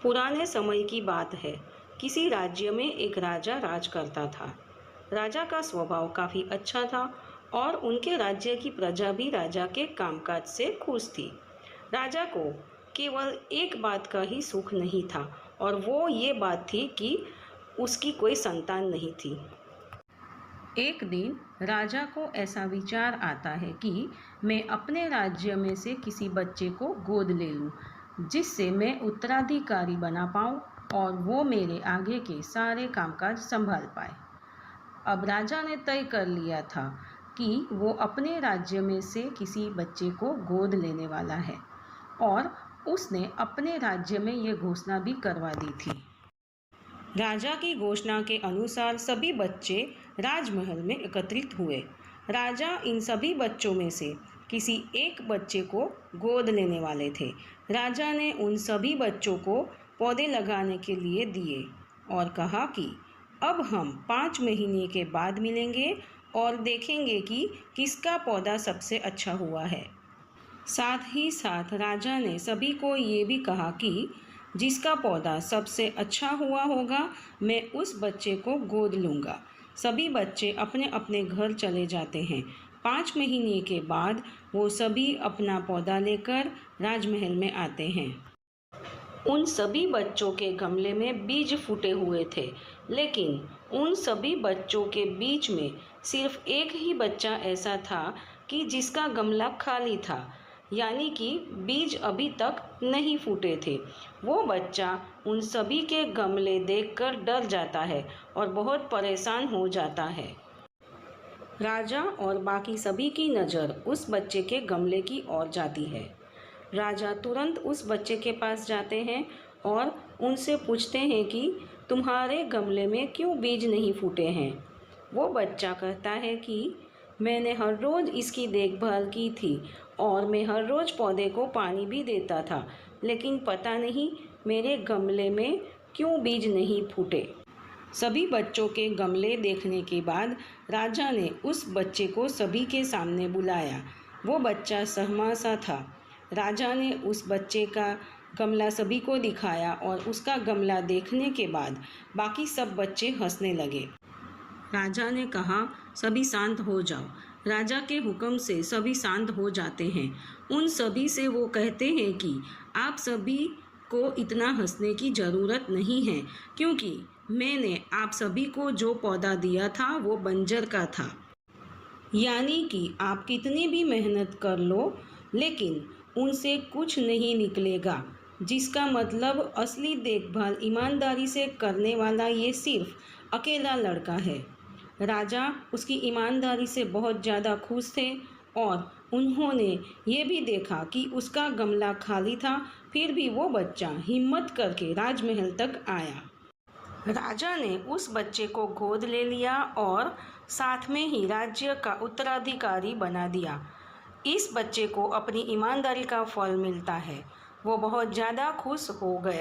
पुराने समय की बात है। किसी राज्य में एक राजा राज करता था। राजा का स्वभाव काफ़ी अच्छा था और उनके राज्य की प्रजा भी राजा के कामकाज से खुश थी। राजा को केवल एक बात का ही सुख नहीं था और वो ये बात थी कि उसकी कोई संतान नहीं थी। एक दिन राजा को ऐसा विचार आता है कि मैं अपने राज्य में से किसी बच्चे को गोद ले लूं, जिससे मैं उत्तराधिकारी बना पाऊं और वो मेरे आगे के सारे कामकाज संभाल पाए। अब राजा ने तय कर लिया था कि वो अपने राज्य में से किसी बच्चे को गोद लेने वाला है और उसने अपने राज्य में ये घोषणा भी करवा दी थी। राजा की घोषणा के अनुसार सभी बच्चे राजमहल में एकत्रित हुए। राजा इन सभी बच्चों में से किसी एक बच्चे को गोद लेने वाले थे। राजा ने उन सभी बच्चों को पौधे लगाने के लिए दिए और कहा कि अब हम 5 महीने के बाद मिलेंगे और देखेंगे कि किसका पौधा सबसे अच्छा हुआ है। साथ ही साथ राजा ने सभी को ये भी कहा कि जिसका पौधा सबसे अच्छा हुआ होगा, मैं उस बच्चे को गोद लूँगा। सभी बच्चे अपने अपने घर चले जाते हैं। 5 महीने के बाद वो सभी अपना पौधा लेकर राजमहल में आते हैं। उन सभी बच्चों के गमले में बीज फूटे हुए थे, लेकिन उन सभी बच्चों के बीच में सिर्फ एक ही बच्चा ऐसा था कि जिसका गमला खाली था, यानी कि बीज अभी तक नहीं फूटे थे। वो बच्चा उन सभी के गमले देखकर डर जाता है और बहुत परेशान हो जाता है। राजा और बाकी सभी की नज़र उस बच्चे के गमले की ओर जाती है। राजा तुरंत उस बच्चे के पास जाते हैं और उनसे पूछते हैं कि तुम्हारे गमले में क्यों बीज नहीं फूटे हैं। वो बच्चा कहता है कि मैंने हर रोज़ इसकी देखभाल की थी और मैं हर रोज़ पौधे को पानी भी देता था, लेकिन पता नहीं मेरे गमले में क्यों बीज नहीं फूटे। सभी बच्चों के गमले देखने के बाद राजा ने उस बच्चे को सभी के सामने बुलाया। वो बच्चा सहमा सा था। राजा ने उस बच्चे का गमला सभी को दिखाया और उसका गमला देखने के बाद बाकी सब बच्चे हंसने लगे। राजा ने कहा, सभी शांत हो जाओ। राजा के हुक्म से सभी शांत हो जाते हैं। उन सभी से वो कहते हैं कि आप सभी को इतना हंसने की ज़रूरत नहीं है, क्योंकि मैंने आप सभी को जो पौधा दिया था वो बंजर का था। यानी कि आप कितनी भी मेहनत कर लो, लेकिन उनसे कुछ नहीं निकलेगा, जिसका मतलब असली देखभाल ईमानदारी से करने वाला ये सिर्फ अकेला लड़का है। राजा उसकी ईमानदारी से बहुत ज़्यादा खुश थे और उन्होंने ये भी देखा कि उसका गमला खाली था, फिर भी वो बच्चा हिम्मत करके राजमहल तक आया। राजा ने उस बच्चे को गोद ले लिया और साथ में ही राज्य का उत्तराधिकारी बना दिया। इस बच्चे को अपनी ईमानदारी का फल मिलता है। वो बहुत ज़्यादा खुश हो गया।